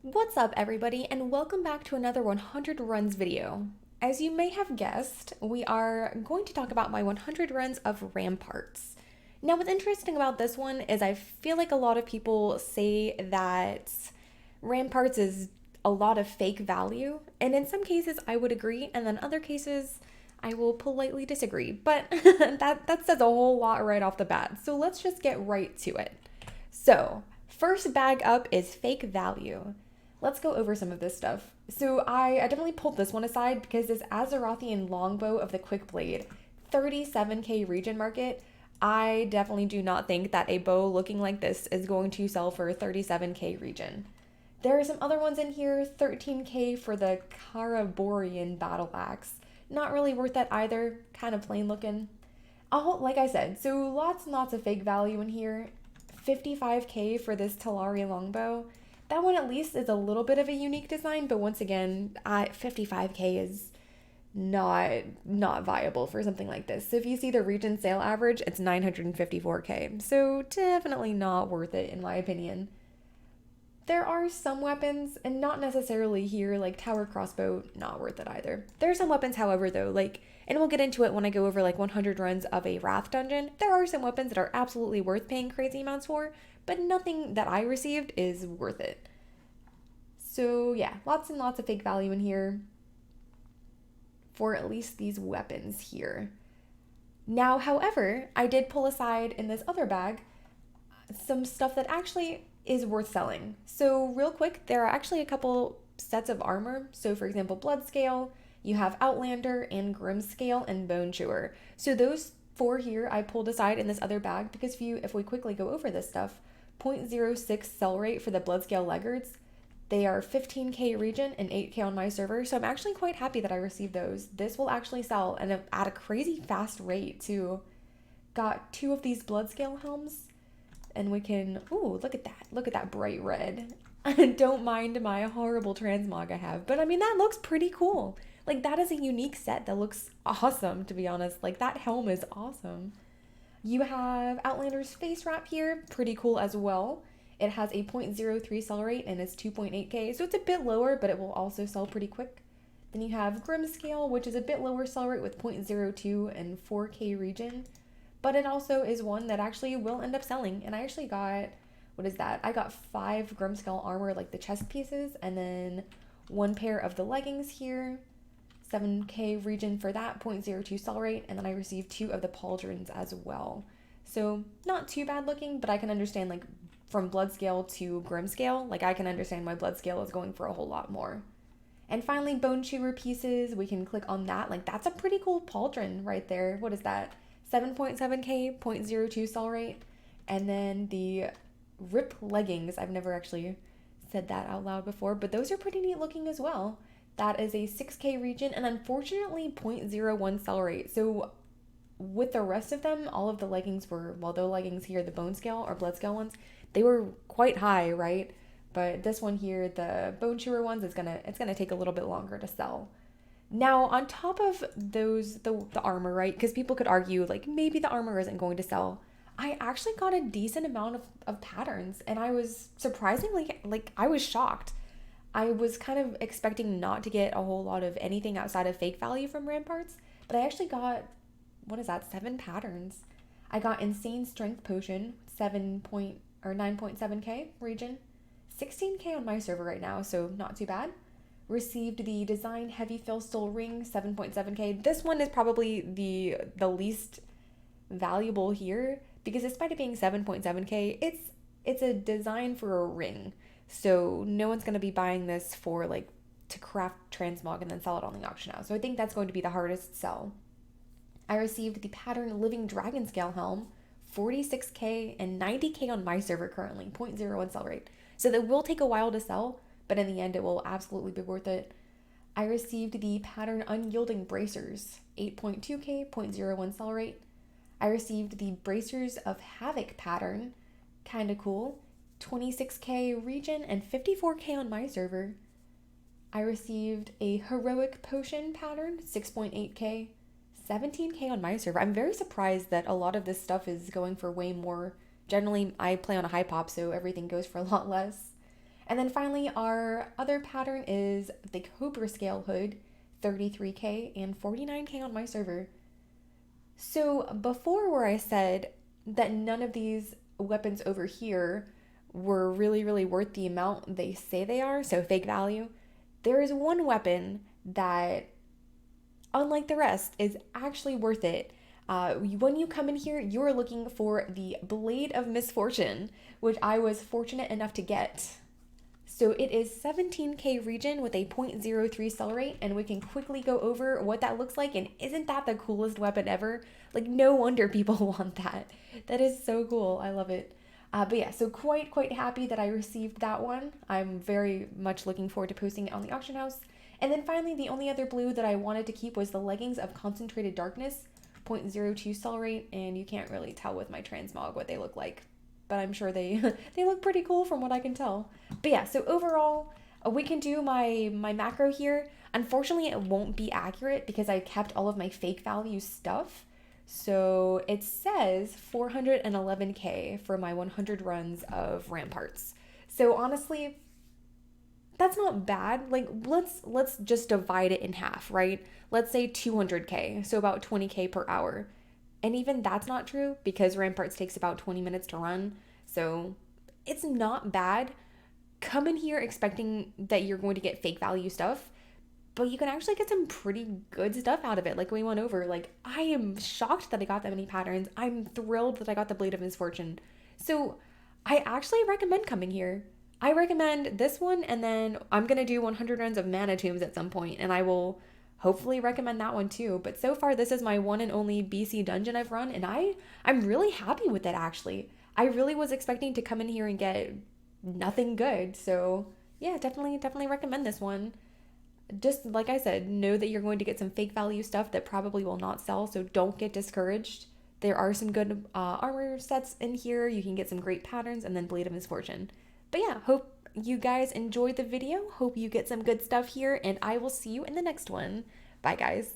What's up, everybody, and welcome back to another 100 runs video. As you may have guessed, we are going to talk about my 100 runs of Ramparts. Now, what's interesting about this one is I feel like a lot of people say that Ramparts is a lot of fake value, and in some cases I would agree, and then other cases I will politely disagree. But that says a whole lot right off the bat, so let's just get right to it. So, first bag up is fake value. Let's go over some of this stuff. So I definitely pulled this one aside because this Azerothian longbow of the Quick Blade, 37k region market. I definitely do not think that a bow looking like this is going to sell for 37k region. There are some other ones in here, 13k for the Karaborian battle axe. Not really worth that either, kind of plain looking. Like I said, so lots and lots of fake value in here. 55k for this Talari longbow. That one at least is a little bit of a unique design, but once again, 55k is not viable for something like this. So if you see the region sale average, it's 954k. So definitely not worth it in my opinion. There are some weapons, and not necessarily here, like tower crossbow, not worth it either. There are some weapons, however, though, like, and we'll get into it when I go over like 100 runs of a Wrath dungeon. There are some weapons that are absolutely worth paying crazy amounts for, but nothing that I received is worth it. So yeah, lots and lots of fake value in here for at least these weapons here. Now, however, I did pull aside in this other bag some stuff that actually is worth selling. So real quick, there are actually a couple sets of armor. So for example, Bloodscale, you have Outlander and Grimscale and Bone Chewer. So those four here I pulled aside in this other bag because if we quickly go over this stuff, 0.06 sell rate for the Bloodscale Leggards. They are 15k region and 8k on my server, so I'm actually quite happy that I received those. This will actually sell at a crazy fast rate too. Got two of these Bloodscale helms, and we can, ooh, look at that bright red. Don't mind my horrible transmog I have, but I mean, that looks pretty cool. Like, that is a unique set that looks awesome, to be honest. Like, that helm is awesome. You have Outlander's face wrap here, pretty cool as well. It has a 0.03 sell rate and it's 2.8k, so it's a bit lower, but it will also sell pretty quick. Then you have Grimscale, which is a bit lower sell rate with 0.02 and 4k region, but it also is one that actually will end up selling. And I actually got, what is that? I got 5 Grimscale armor, like the chest pieces, and then 1 pair of the leggings here. 7k region for that, 0.02 sell rate, and then I received 2 of the pauldrons as well. So not too bad looking, but I can understand, like, from Bloodscale to Grimscale, like I can understand why Bloodscale is going for a whole lot more. And finally, Bone Chewer pieces, we can click on that. Like, that's a pretty cool pauldron right there. What is that? 7.7k, 0.02 sell rate. And then the Rip leggings, I've never actually said that out loud before, but those are pretty neat looking as well. That is a 6k region and unfortunately 0.01 sell rate. So with the rest of them, all of the leggings were, well, the leggings here, the bone scale or blood scale ones, they were quite high, right? But this one here, the bone chewer ones, it's gonna take a little bit longer to sell. Now, on top of those, the armor, right? Because people could argue, like, maybe the armor isn't going to sell. I actually got a decent amount of patterns, and I was surprisingly, like, I was shocked. I was kind of expecting not to get a whole lot of anything outside of fake value from Ramparts, but I actually got, what is that, 7 patterns. I got Insane Strength Potion, 9.7k region, 16k on my server right now, so not too bad. Received the Design Heavy Fill Stole Ring, 7.7k. This one is probably the least valuable here because despite it being 7.7k, it's a design for a ring. So no one's going to be buying this for, like, to craft transmog and then sell it on the auction house. So I think that's going to be the hardest sell. I received the Pattern Living Dragon Scale Helm, 46k and 90k on my server currently, 0.01 sell rate. So that will take a while to sell, but in the end it will absolutely be worth it. I received the Pattern Unyielding Bracers, 8.2k, 0.01 sell rate. I received the Bracers of Havoc pattern, kinda cool, 26k region and 54k on my server. I received a Heroic Potion pattern, 6.8k, 17k on my server. I'm very surprised that a lot of this stuff is going for way more. Generally, I play on a high pop, so everything goes for a lot less. And then finally, our other pattern is the Cobra Scale Hood, 33k and 49k on my server. So before, where I said that none of these weapons over here were really worth the amount they say they are, so fake value, there is one weapon that, unlike the rest, is actually worth it. When you come in here, you're looking for the Blade of Misfortune, which I was fortunate enough to get. So it is 17k regen with a 0.03 sell rate, and we can quickly go over what that looks like. And isn't that the coolest weapon ever? Like, no wonder people want that. That is so cool. I love it. But yeah, so quite happy that I received that one. I'm very much looking forward to posting it on the auction house. And then finally, the only other blue that I wanted to keep was the Leggings of Concentrated Darkness, 0.02 sell rate, and you can't really tell with my transmog what they look like, but I'm sure they they look pretty cool from what I can tell. But yeah, so overall, we can do my macro here. Unfortunately, it won't be accurate because I kept all of my fake value stuff. So it says 411k for my 100 runs of Ramparts. So honestly, that's not bad. Like, let's just divide it in half, right? Let's say 200k, so about 20k per hour. And even that's not true because Ramparts takes about 20 minutes to run. So it's not bad. Come in here expecting that you're going to get fake value stuff, but you can actually get some pretty good stuff out of it, like we went over. Like, I am shocked that I got that many patterns. I'm thrilled that I got the Blade of Misfortune. So I actually recommend coming here. I recommend this one, and then I'm going to do 100 runs of Mana Tombs at some point, and I will hopefully recommend that one too. But so far, this is my one and only BC dungeon I've run, and I'm really happy with it, actually. I really was expecting to come in here and get nothing good. So yeah, definitely recommend this one. Just like I said, know that you're going to get some fake value stuff that probably will not sell, so don't get discouraged. There are some good armor sets in here. You can get some great patterns, and then Blade of Misfortune. But yeah, hope you guys enjoyed the video. Hope you get some good stuff here, and I will see you in the next one. Bye, guys.